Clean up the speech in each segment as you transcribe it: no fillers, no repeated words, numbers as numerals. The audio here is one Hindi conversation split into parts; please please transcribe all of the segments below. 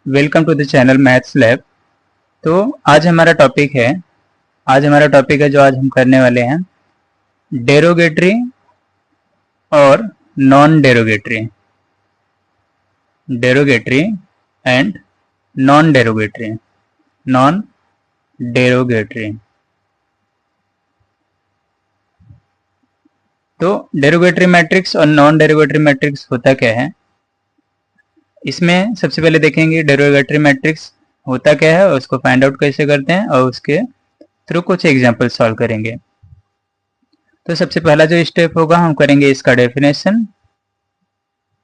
Welcome to the channel maths lab. तो आज हमारा टॉपिक है जो आज हम करने वाले हैं डेरोगेटरी और non derogatory and non derogatory. तो डेरोगेटरी मैट्रिक्स और नॉन डेरोगेटरी मैट्रिक्स होता क्या है, इसमें सबसे पहले देखेंगे डेरोगेटरी मैट्रिक्स होता क्या है और उसको फाइंड आउट कैसे करते हैं और उसके थ्रू कुछ एग्जाम्पल सॉल्व करेंगे। तो सबसे पहला जो स्टेप होगा हम करेंगे इसका डेफिनेशन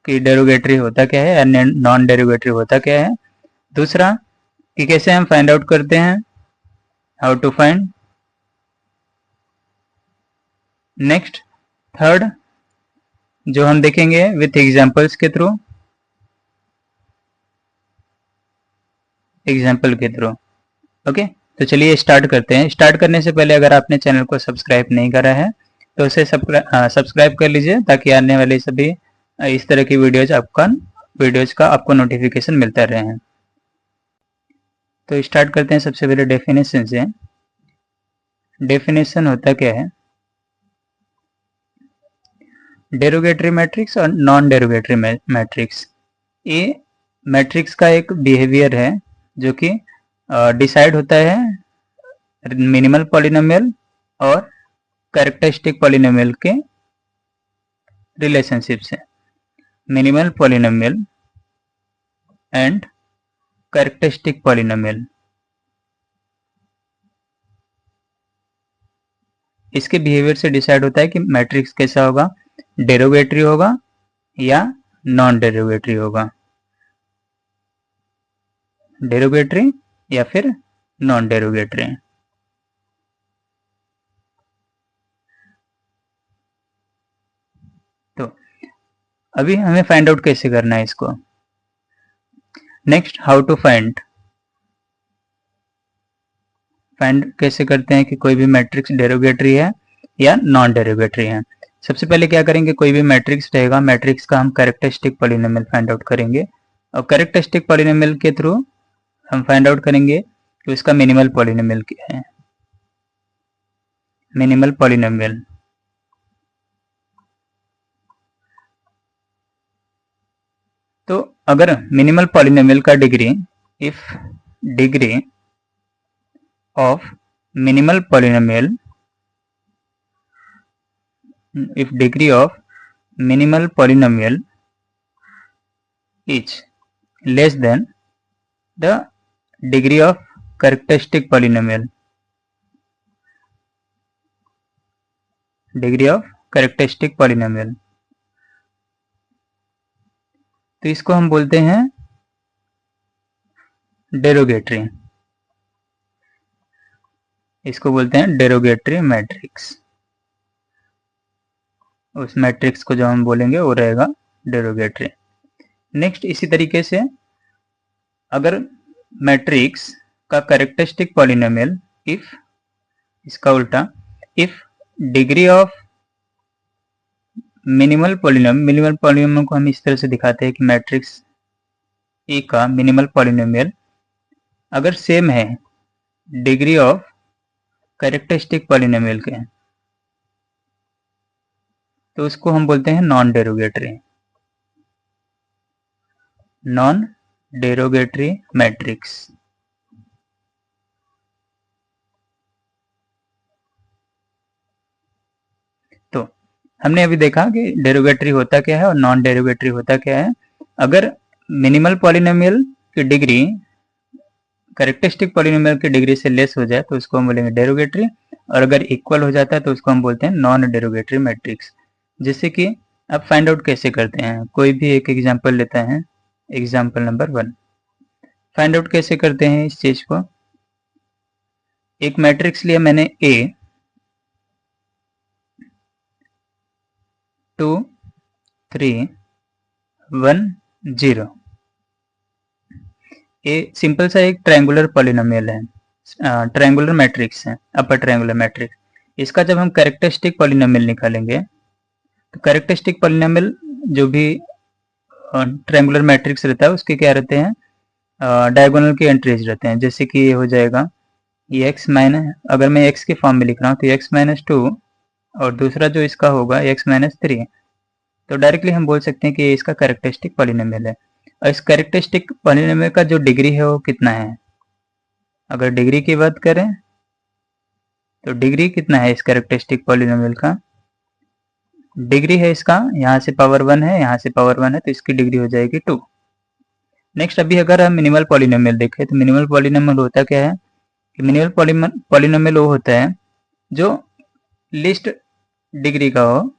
कि डेरोगेटरी होता क्या है या नॉन डेरोगेटरी होता क्या है। दूसरा कि कैसे हम फाइंड आउट करते हैं, how to find. Next third जो हम देखेंगे विथ एग्जाम्पल्स के थ्रू, ओके। तो चलिए स्टार्ट करते हैं। स्टार्ट करने से पहले अगर आपने चैनल को सब्सक्राइब नहीं करा है तो उसे सब्सक्राइब कर लीजिए ताकि आने वाले सभी इस तरह की वीडियोज का आपको नोटिफिकेशन मिलता रहे। तो स्टार्ट करते हैं सबसे पहले डेफिनेशन से। डेफिनेशन होता क्या है, डेरोगेटरी मैट्रिक्स और नॉन डेरोगेटरी मैट्रिक्स। ये मैट्रिक्स का एक बिहेवियर है जो कि डिसाइड होता है मिनिमल पॉलिनोमियल और कैरेक्टरिस्टिक पॉलिनोमियल के रिलेशनशिप से। Minimal polynomial and characteristic polynomial, इसके बिहेवियर से डिसाइड होता है कि मैट्रिक्स कैसा होगा, डेरोगेटरी होगा या नॉन डेरोगेटरी होगा, डेरोगेटरी या फिर नॉन डेरोगेटरी। तो अभी हमें फाइंड आउट कैसे करना है इसको। नेक्स्ट हाउ टू फाइंड कैसे करते हैं कि कोई भी मैट्रिक्स डेरोगेटरी है या नॉन डेरोगेटरी है। सबसे पहले क्या करेंगे, कोई भी मैट्रिक्स रहेगा, मैट्रिक्स का हम कैरेक्टरिस्टिक पॉलिनोमियल फाइंड आउट करेंगे और कैरेक्टरिस्टिक पॉलिनोमियल के थ्रू हम फाइंड आउट करेंगे कि उसका मिनिमल पॉलिनोमियल क्या है। मिनिमल पॉलिनोमियल, तो अगर मिनिमल पॉलिनोमियल का degree, if degree of minimal polynomial, if degree of minimal polynomial is less than the degree of characteristic polynomial, तो इसको हम बोलते हैं डेरोगेटरी, डेरोगेटरी मैट्रिक्स। उस मैट्रिक्स को जो हम बोलेंगे वो रहेगा डेरोगेटरी। नेक्स्ट इसी तरीके से अगर मैट्रिक्स का कैरेक्टरिस्टिक पॉलिनोमियल, इफ, इसका उल्टा, if degree of minimal polynomial को हम इस तरह से दिखाते हैं कि मैट्रिक्स ए का मिनिमल पॉलिनोमियल अगर सेम है डिग्री ऑफ कैरेक्टरिस्टिक पॉलिनोमियल के, तो उसको हम बोलते हैं नॉन डेरोगेटरी मैट्रिक्स। तो हमने अभी देखा कि डेरोगेटरी होता क्या है और नॉन डेरोगेटरी होता क्या है। अगर मिनिमल पॉलिनोमियल की डिग्री कैरेक्टरिस्टिक पॉलिनोमियल की डिग्री से लेस हो जाए तो उसको हम बोलेंगे डेरोगेटरी, और अगर इक्वल हो जाता है तो उसको हम बोलते हैं नॉन डेरोगेटरी मैट्रिक्स। जैसे कि अब फाइंड आउट कैसे करते हैं, कोई भी एक एग्जांपल लेते हैं, एग्जांपल नंबर 1। फाइंड आउट कैसे करते हैं इस चीज को, एक मैट्रिक्स लिया मैंने A 2 3 1 0। ये सिंपल सा एक ट्रायंगुलर पॉलिनोमियल है, ट्रायंगुलर मैट्रिक्स है, अपर ट्रायंगुलर मैट्रिक्स। इसका जब हम कैरेक्टरिस्टिक पॉलिनोमियल निकालेंगे तो कैरेक्टरिस्टिक पॉलिनोमियल जो भी ट्रायंगुलर मैट्रिक्स रहता है उसके क्या रहते हैं, डायगोनल के एंट्रीज रहते हैं, जैसे कि ये हो जाएगा ये x माइनस, अगर मैं x के फॉर्म में लिख रहा हूँ तो x माइनस टू, और दूसरा जो इसका होगा x माइनस थ्री। तो डायरेक्टली हम बोल सकते हैं कि ये इसका कैरेक्टरिस्टिक पॉलिनोमियल है। और इस कैरेक्टरिस्टिक पॉलिनोमियल का जो डिग्री है वो कितना है, अगर डिग्री की बात करें तो डिग्री कितना है इस कैरेक्टरिस्टिक पॉलिनोमियल का, डिग्री है इसका, यहाँ से पावर 1 है, यहाँ से पावर 1 है, तो इसकी डिग्री हो जाएगी 2। नेक्स्ट अभी अगर हम मिनिमल पॉलिनोमियल देखें तो मिनिमल पॉलिनोमियल होता क्या है कि मिनिमल पॉलिनोमियल वो होता है जो लिस्ट डिग्री का हो,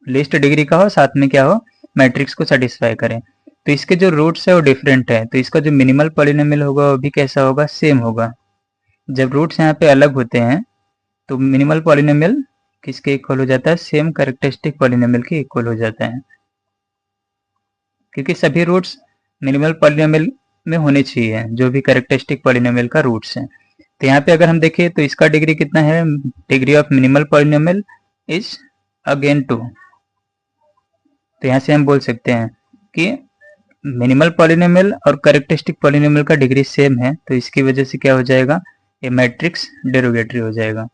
लिस्ट डिग्री का हो, साथ में क्या हो, मैट्रिक्स को सेटिस्फाई करें। तो इसके जो रूट्स है वो डिफरेंट है, तो इसका जो मिनिमल पॉलिनोमियल होगा वो भी कैसा होगा, सेम होगा। जब रूट्स यहाँ पे अलग होते हैं तो मिनिमल पॉलिनोमियल किसके इक्वल हो जाता है, सेम कैरेक्टरिस्टिक पॉलिनोमियल के इक्वल हो जाता है, क्योंकि सभी रूट्स मिनिमल पॉलिनोमियल में होने चाहिए जो भी कैरेक्टरिस्टिक पॉलिनोमियल का रूट्स है। तो यहाँ पे अगर हम देखें तो इसका डिग्री कितना है, degree of minimal polynomial is again 2। तो यहाँ से हम बोल सकते हैं कि मिनिमल पॉलिनोमियल और कैरेक्टरिस्टिक पॉलिनोमियल का डिग्री सेम है, तो इसकी वजह से क्या हो जाएगा, ये मैट्रिक्स डेरोगेटरी हो जाएगा।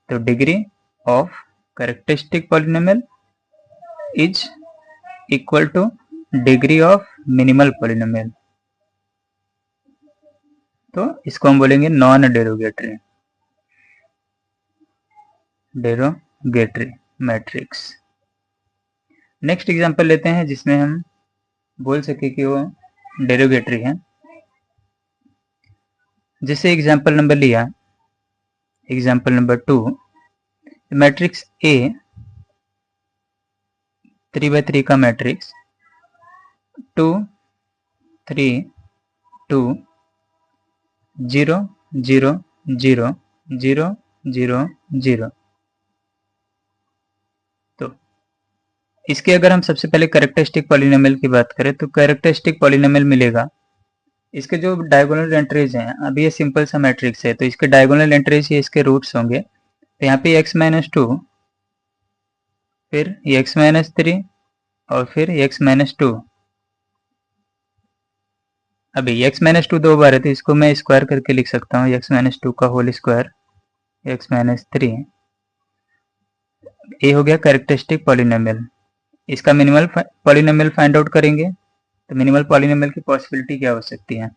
तो degree of characteristic polynomial is equal two degree of minimal polynomial, तो इसको हम बोलेंगे non derogatory, derogatory matrix. Next example लेते हैं जिसमें हम बोल सके कि वो डेरोगेटरी है। जैसे एग्जांपल नंबर लिया, एग्जांपल नंबर 2, मैट्रिक्स ए 3/3 का मैट्रिक्स 2 3 2 0 0 0 0 0 0। तो इसके अगर हम सबसे पहले कैरेक्टरिस्टिक पॉलिनोमियल की बात करें तो कैरेक्टरिस्टिक पॉलिनोमियल मिलेगा, इसके जो डायगोनल एंट्रीज हैं, अभी ये सिंपल सा मैट्रिक्स है तो इसके डायगोनल एंट्रीज ये इसके रूट्स होंगे। तो यहाँ पे x माइनस 2, फिर x माइनस 3 और फिर x माइनस 2। अभी x माइनस 2 दो बार है तो इसको मैं स्क्वायर करके लिख सकता हूँ, x माइनस 2 का होल स्क्वायर x माइनस 3। ये हो गया कैरेक्टरिस्टिक पॉलिनोमियल। इसका मिनिमल पॉलिनोमियल फाइंड आउट करेंगे तो मिनिमल पॉलिनोमियल की पॉसिबिलिटी क्या हो सकती है,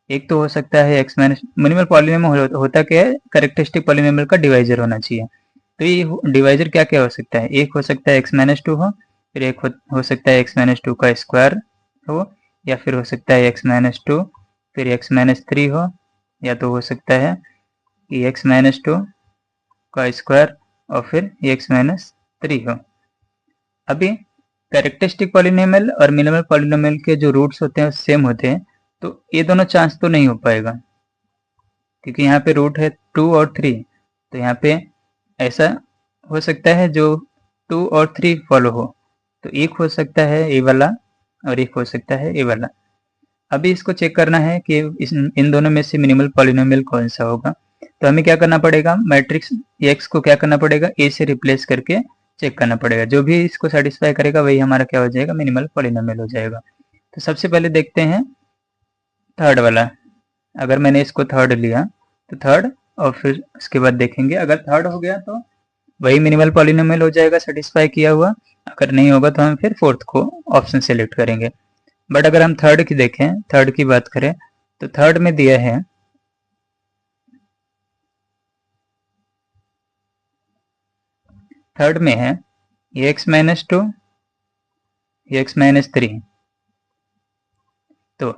एक तो हो सकता है x माइनस, मिनिमल पॉलिनोमियल होता क्या है, कैरेक्टरिस्टिक पॉलिनोमियल का डिवाइजर होना चाहिए। तो ये डिवाइजर क्या क्या हो सकता है, एक हो सकता है x माइनस 2 हो, फिर एक हो सकता है x माइनस 2 का स्क्वायर हो, या फिर हो सकता है x माइनस 2 फिर x माइनस 3 हो, या तो हो सकता है कि x माइनस 2 का स्क्वायर और फिर x माइनस 3 हो। अभी कैरेक्टरिस्टिक पॉलिनोमियल और मिनिमल पॉलिनोमियल के जो रूट्स होते हैं सेम होते हैं, तो ये दोनों चांस तो नहीं हो पाएगा, क्योंकि यहाँ पे रूट है 2 और 3। तो यहाँ पे ऐसा हो सकता है जो 2 और 3 फॉलो हो, तो एक हो सकता है ए वाला और एक हो सकता है ए वाला। अभी इसको चेक करना है कि इन दोनों में से मिनिमल पॉलिनोमियल कौन सा होगा। तो हमें क्या करना पड़ेगा, मैट्रिक्स एक्स को क्या करना पड़ेगा, ए से रिप्लेस करके चेक करना पड़ेगा, जो भी इसको सेटिस्फाई करेगा वही हमारा क्या हो जाएगा, मिनिमल पॉलिनोमियल हो जाएगा। तो सबसे पहले देखते हैं थर्ड वाला। अगर मैंने इसको थर्ड लिया तो थर्ड, और फिर उसके बाद देखेंगे अगर थर्ड हो गया तो वही मिनिमल पॉलिनोमियल हो जाएगा सेटिस्फाई किया हुआ, अगर नहीं होगा तो हम फिर फोर्थ को ऑप्शन सेलेक्ट करेंगे। बट अगर हम थर्ड की देखें, थर्ड की बात करें तो थर्ड में दिया है थर्ड में है x माइनस 2 x माइनस 3। तो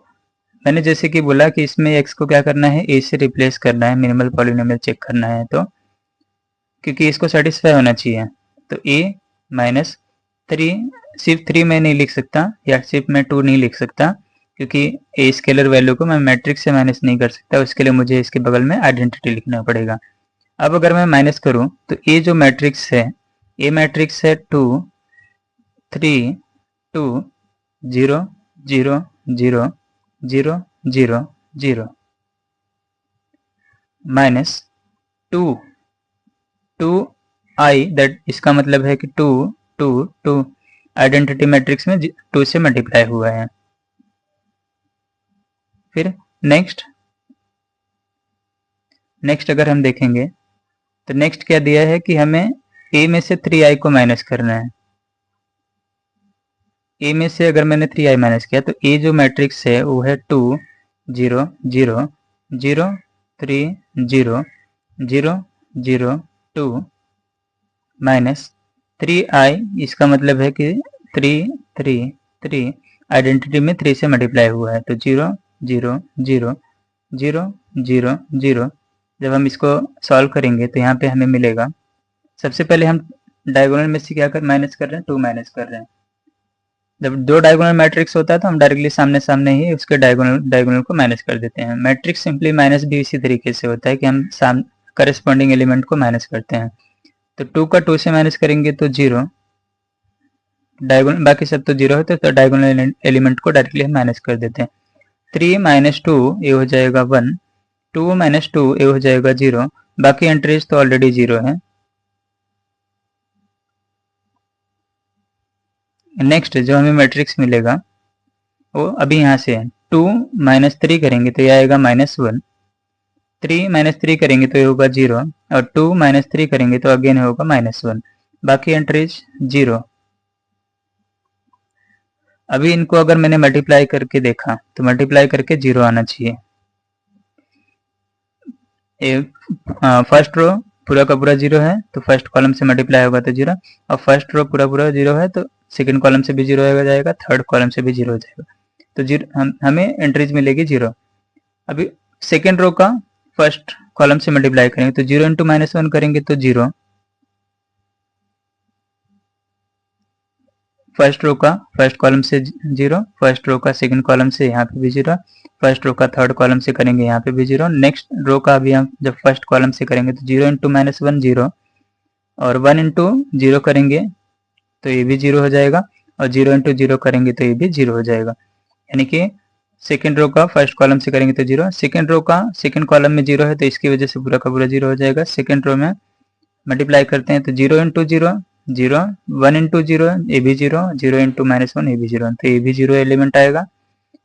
मैंने जैसे कि बोला कि इसमें x को क्या करना है, a से रिप्लेस करना है, मिनिमल पॉलिनोमियल चेक करना है, तो क्योंकि इसको सेटिस्फाई होना चाहिए तो a माइनस 3, सिर्फ 3 मैं नहीं लिख सकता या सिर्फ मैं 2 नहीं लिख सकता, क्योंकि ए स्केलर वैल्यू को मैं मैट्रिक्स से माइनस नहीं कर सकता, उसके लिए मुझे इसके बगल में आइडेंटिटी लिखना पड़ेगा। अब अगर मैं माइनस करूं तो ये जो मैट्रिक्स है, ये मैट्रिक्स है 2 3 2 0 0 0 0 0 0 माइनस 2 2 आई, दैट इसका मतलब है कि 2 2 2 आइडेंटिटी मैट्रिक्स में 2 से मल्टीप्लाई हुआ है। फिर नेक्स्ट अगर हम देखेंगे तो नेक्स्ट क्या दिया है कि हमें ए में से 3i को माइनस करना है। ए में से अगर मैंने 3i माइनस किया तो ए जो मैट्रिक्स है वो है 2 0 0 0 3 0 0 0 2 माइनस 3i, इसका मतलब है कि 3 3 3 आइडेंटिटी में 3 से मल्टीप्लाई हुआ है, तो 0 0 0 0 0 0। जब हम इसको सॉल्व करेंगे तो यहाँ पे हमें मिलेगा, सबसे पहले हम डायगोनल में से क्या कर माइनस कर रहे हैं, 2 माइनस कर रहे हैं। जब दो डायगोनल मैट्रिक्स होता है तो हम डायरेक्टली सामने सामने ही उसके डायगोनल को माइनस कर देते हैं। मैट्रिक्स सिंपली माइनस भी इसी तरीके से होता है कि हम करस्पॉन्डिंग एलिमेंट को माइनस करते हैं। तो 2 का 2 से माइनस करेंगे तो 0, डायगोनल बाकी सब तो 0 होते, तो डायगोनल एलिमेंट को डायरेक्टली हम माइनस कर देते हैं। 3 माइनस 2 ये हो जाएगा 1, 2 माइनस 2 ये हो जाएगा 0, बाकी एंट्रीज तो ऑलरेडी 0 है। नेक्स्ट जो हमें मैट्रिक्स मिलेगा वो अभी यहाँ से है, 2 माइनस 3 करेंगे तो ये आएगा -1, 3 माइनस 3 करेंगे तो ये होगा 0, और 2 माइनस 3 करेंगे तो अगेन होगा -1, बाकी एंट्रीज 0। अभी इनको अगर मैंने मल्टीप्लाई करके देखा तो मल्टीप्लाई करके 0 आना चाहिए। फर्स्ट रो पूरा का पूरा 0 है तो फर्स्ट कॉलम से मल्टीप्लाई होगा तो 0, और फर्स्ट रो पूरा पूरा 0 है तो सेकंड कॉलम से भी 0 हो जाएगा, थर्ड कॉलम से भी 0 हो जाएगा, तो 0 हमें एंट्रीज मिलेगी 0। अभी सेकंड रो का फर्स्ट कॉलम से मल्टीप्लाई करेंगे तो 0 इंटू -1 करेंगे तो 0, फर्स्ट रो का फर्स्ट कॉलम से 0, फर्स्ट रो का सेकंड कॉलम से यहाँ पे भी 0, फर्स्ट रो का थर्ड कॉलम से करेंगे यहाँ पे भी 0, नेक्स्ट रो का भी हम जब फर्स्ट कॉलम से करेंगे तो 0 इंटू -1 0, और 1 इंटू 0 करेंगे तो ये भी 0 हो जाएगा, और 0 इंटू 0 करेंगे तो ये भी 0 हो जाएगा। यानी कि सेकंड रो का फर्स्ट कॉलम से करेंगे तो 0, सेकंड रो का सेकंड कॉलम में 0 है तो इसकी वजह से पूरा का पूरा 0 हो जाएगा। सेकंड रो में मल्टीप्लाई करते हैं तो 0 इंटू 0 0, 1 इंटू 0 ये भी 0, 0 इंटू -1 ये भी 0, तो ये भी 0 एलिमेंट आएगा।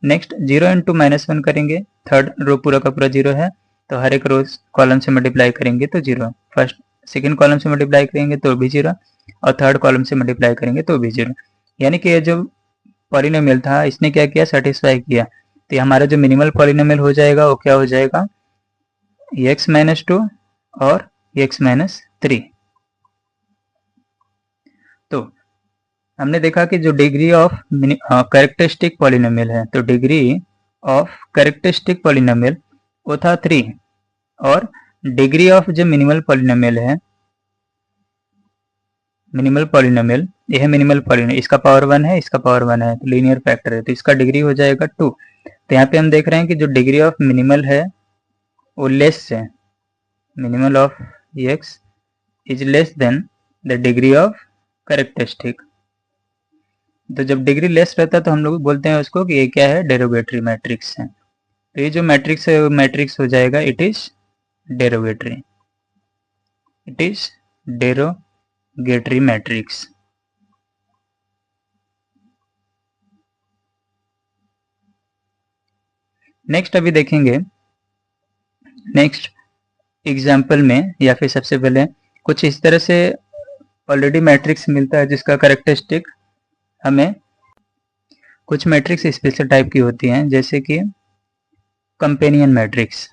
नेक्स्ट 0 इंटू -1 करेंगे, थर्ड रो पूरा का पूरा 0 है तो हर एक रो कॉलम से मल्टीप्लाई करेंगे तो 0, फर्स्ट सेकंड कॉलम से मल्टीप्लाई करेंगे तो भी 0, और थर्ड कॉलम से मल्टीप्लाई करेंगे तो भी 0। यानी कि ये जो पॉलिनोमियल था इसने क्या किया, सेटिस्फाई किया, तो ये हमारा जो मिनिमल पॉलिनोमियल हो जाएगा वो क्या हो जाएगा, x-2 और x-3। तो हमने देखा कि जो डिग्री ऑफ कैरेक्टरिस्टिक पॉलिनोमियल है, तो डिग्री ऑफ कैरेक्टरिस्टिक पॉलिनोमियल वो था 3, और डिग्री ऑफ जो मिनिमल पॉलिनोमियल है, मिनिमल पॉलिनोमियल ये है मिनिमल पॉलिनोमियल, इसका पावर 1 है, इसका पावर 1 है, तो लीनियर फैक्टर है, तो इसका डिग्री हो जाएगा 2। तो यहाँ पे हम देख रहे हैं कि जो डिग्री ऑफ मिनिमल है वो लेस है, minimal of x is less than the degree of characteristic. तो जब डिग्री लेस रहता है तो हम लोग बोलते हैं उसको कि ये क्या है, डेरोगेटरी मैट्रिक्स है। तो ये जो मैट्रिक्स है वो मैट्रिक्स हो जाएगा it is derogatory, it is derogatory matrix. Next अभी देखेंगे, नेक्स्ट एग्जाम्पल में, या फिर सबसे पहले कुछ इस तरह से ऑलरेडी मैट्रिक्स मिलता है जिसका कैरेक्टरिस्टिक हमें कुछ मैट्रिक्स स्पेशल टाइप की होती हैं, जैसे कि कंपेनियन मैट्रिक्स,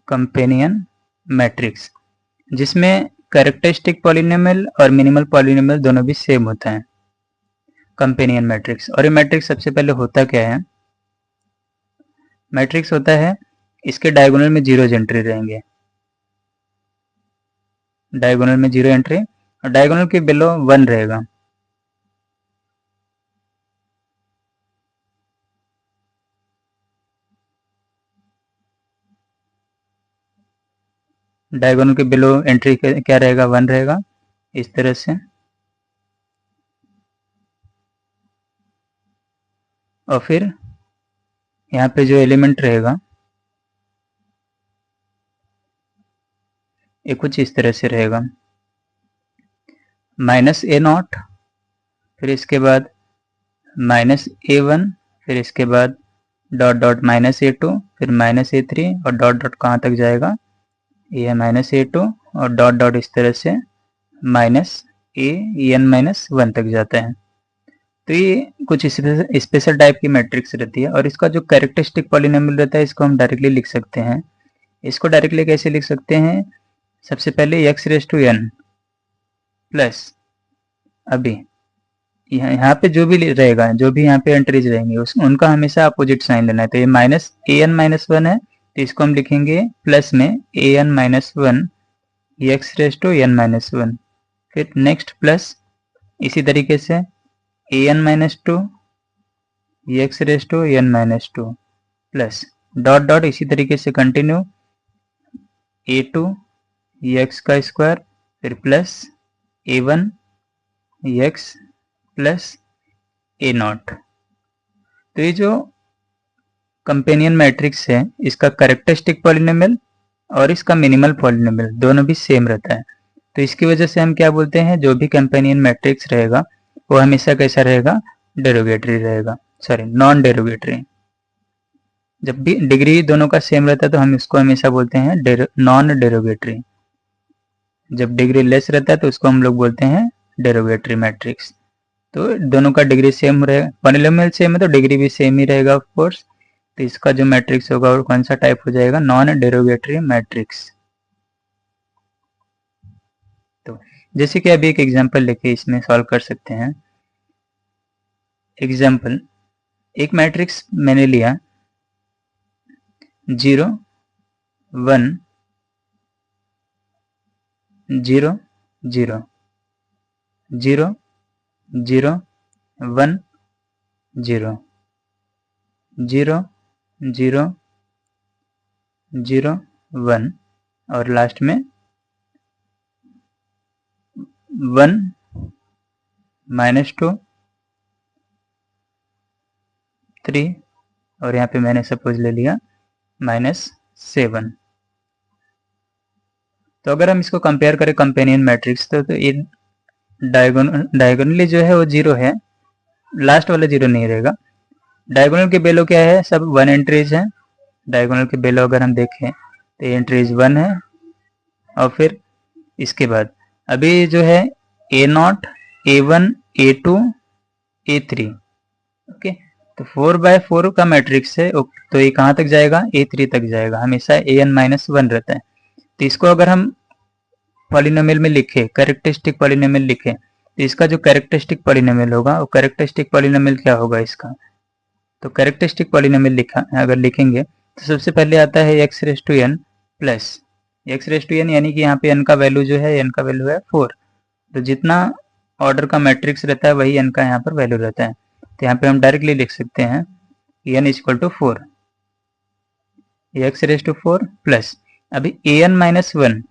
कंपेनियन मैट्रिक्स जिसमें कैरेक्टरिस्टिक पॉलिनोमियल और मिनिमल पॉलिनोमियल दोनों भी सेम होता है, कंपेनियन मैट्रिक्स। और ये मैट्रिक्स सबसे पहले होता क्या है, मैट्रिक्स होता है इसके डायगोनल में 0 एंट्री रहेंगे, डायगोनल में 0 एंट्री, और डायगोनल के बिलो 1 रहेगा, डायगोनल के बिलो एंट्री क्या रहेगा, 1 रहेगा, इस तरह से। और फिर यहाँ पे जो एलिमेंट रहेगा ये कुछ इस तरह से रहेगा, -a0, फिर इसके बाद -a1, फिर इसके बाद डॉट डॉट -a2, फिर -a3 और डॉट डॉट कहाँ तक जाएगा, ये है -a2 और डॉट डॉट इस तरह से -an-1 तक जाता है। तो ये कुछ स्पेशल टाइप की मैट्रिक्स रहती है और इसका जो कैरेक्टरिस्टिक पॉलिनोमियल रहता है इसको हम डायरेक्टली लिख सकते हैं। इसको डायरेक्टली कैसे लिख सकते हैं, सबसे पहले x⁻n प्लस, अभी यहाँ पे जो भी रहेगा, जो भी यहाँ पे एंट्रीज रहेंगी उनका हमेशा अपोजिट साइन लेना है। तो ये -an-1 है तो इसको हम लिखेंगे प्लस में an-1 x⁻n-1, फिर नेक्स्ट प्लस इसी तरीके से an-2 x⁻n-2 plus dot dot इसी तरीके से कंटिन्यू a2 x का स्क्वायर, फिर plus a1 x plus a0। तो ये जो कंपेनियन मैट्रिक्स है इसका कैरेक्टरिस्टिक पॉलिनोमियल और इसका मिनिमल पॉलिनोमियल दोनों भी सेम रहता है। तो इसकी वजह से हम क्या बोलते हैं, जो भी कंपेनियन मैट्रिक्स रहेगा वो हमेशा कैसा रहेगा, डेरोगेटरी रहेगा, सॉरी नॉन डेरोगेटरी। जब भी डिग्री दोनों का सेम रहता है तो हम इसको हमेशा बोलते हैं नॉन डेरोगेटरी। जब डिग्री लेस रहता है तो उसको हम लोग बोलते हैं डेरोगेटरी मैट्रिक्स। तो दोनों का डिग्री सेम रहेगा, पॉलिनोमियल सेम है तो डिग्री भी सेम ही रहेगा ऑफ कोर्स। तो इसका जो मैट्रिक्स होगा वो कौन सा टाइप हो जाएगा, नॉन डेरोगेटरी मैट्रिक्स। तो जैसे कि अभी एक एग्जांपल लेके इसमें सॉल्व कर सकते हैं। एग्जांपल, एक मैट्रिक्स मैंने लिया 0 1 0 0 0 0 1 0 0 0 0 1 और लास्ट में 1 -2 3 और यहाँ पे मैंने सपोज ले लिया -7। तो अगर हम इसको कंपेयर करें कंपेनियन मैट्रिक्स तो ये डायगोनली जो है वो 0 है, लास्ट वाला 0 नहीं रहेगा। डायगोनल के बेलो क्या है, सब 1 एंट्रीज है। डायगोनल के बेलो अगर हम देखें तो एंट्रीज 1 है और फिर इसके बाद अभी जो है a0 a1 a2 a3, okay. तो 4/4 का मैट्रिक्स है तो ये कहाँ तक जाएगा, a3 तक जाएगा, हमेशा an-1 रहता है। तो इसको अगर हम पॉलिनोमियल में लिखे, कैरेक्टरिस्टिक पॉलिनोमियल लिखे, तो इसका जो कैरेक्टरिस्टिक पॉलिनोमियल होगा वो कैरेक्टरिस्टिक पॉलिनोमियल क्या होगा इसका, तो कैरेक्टरिस्टिक पॉलिनोमियल लिखा अगर लिखेंगे तो सबसे पहले आता है x⁻n प्लस x⁻n, यानी कि यहाँ पे n का वैल्यू जो है, n का वैल्यू है 4। तो जितना ऑर्डर का मैट्रिक्स रहता है वही n का यहाँ पर वैल्यू रहता है। तो यहाँ पे हम डायरेक्टली लिख सकते हैं n = 4, x⁻4 प्लस अभी an-1,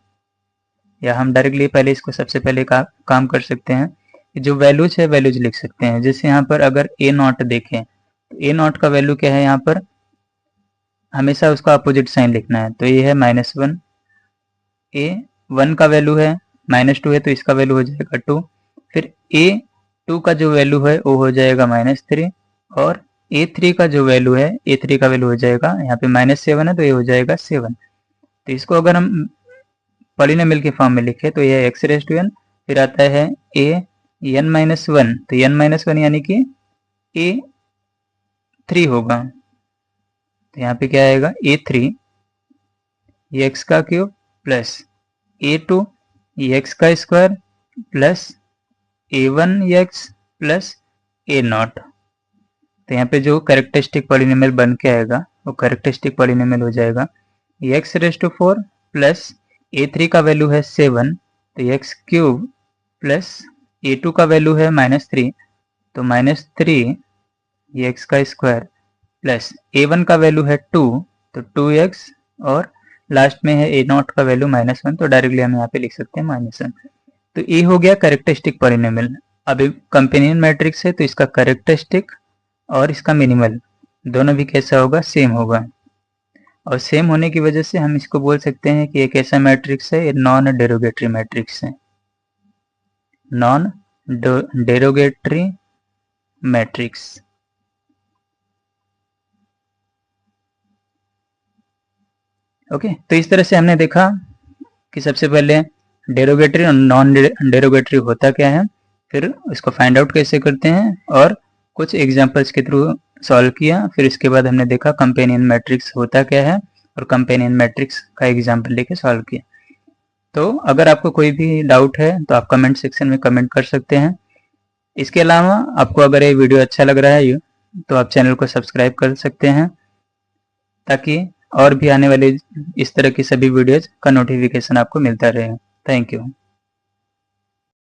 या हम डायरेक्टली पहले इसको सबसे पहले काम कर सकते हैं, जो वैल्यूज है वैल्यूज लिख सकते हैं। जैसे यहाँ पर अगर a0 देखें तो a0 का वैल्यू क्या है, यहाँ पर हमेशा उसका अपोजिट साइन लिखना है। तो ये है -1, a1 का वैल्यू है -2 है तो इसका वैल्यू हो जाएगा 2, फिर a2 का जो वैल्यू है वो हो जाएगा -3 और a3 का जो वैल्यू है, a3 का वैल्यू हो जाएगा, यहाँ पे -7 है तो ये हो जाएगा 7। तो इसको अगर हम पॉलिनोमियल के फॉर्म में लिखे तो यह x⁻n, फिर आता है an-1, तो n-1 यानी कि a3 होगा। तो यहाँ पे क्या आएगा, a3 x का क्यूब प्लस a2 x का square plus a1 x plus a0। तो यहाँ पे जो कैरेक्टरिस्टिक पॉलिनोमियल बन के आएगा वो कैरेक्टरिस्टिक पॉलिनोमियल हो जाएगा x⁻4 प्लस a3 का वैल्यू है 7 तो x क्यूब प्लस a2 का वैल्यू है -3 तो -3 x का स्क्वायर प्लस a1 का वैल्यू है 2 तो 2x और लास्ट में है a0 का वैल्यू -1, तो डायरेक्टली हम यहाँ पे लिख सकते हैं -1। तो ये हो गया कैरेक्टरिस्टिक पॉलिनोमियल। अभी कंपेनियन मैट्रिक्स है तो इसका कैरेक्टरिस्टिक और इसका मिनिमल दोनों भी कैसा होगा, सेम होगा। और सेम होने की वजह से हम इसको बोल सकते हैं कि एक ऐसा मैट्रिक्स है, ये नॉन डेरोगेटरी मैट्रिक्स है, नॉन डेरोगेटरी मैट्रिक्स। ओके, तो इस तरह से हमने देखा कि सबसे पहले डेरोगेटरी और नॉन डेरोगेटरी होता क्या है, फिर इसको फाइंड आउट कैसे करते हैं, और कुछ एग्जांपल्स के थ्रू सॉल्व किया। फिर इसके बाद हमने देखा कंपेनियन मैट्रिक्स होता क्या है और कंपेनियन मैट्रिक्स का एग्जांपल लेके सॉल्व किया। तो अगर आपको कोई भी डाउट है तो आप कमेंट सेक्शन में कमेंट कर सकते हैं। इसके अलावा आपको अगर ये वीडियो अच्छा लग रहा है तो आप चैनल को सब्सक्राइब कर सकते हैं, ताकि और भी आने वाले इस तरह की सभी वीडियोज का नोटिफिकेशन आपको मिलता रहे। Thank you.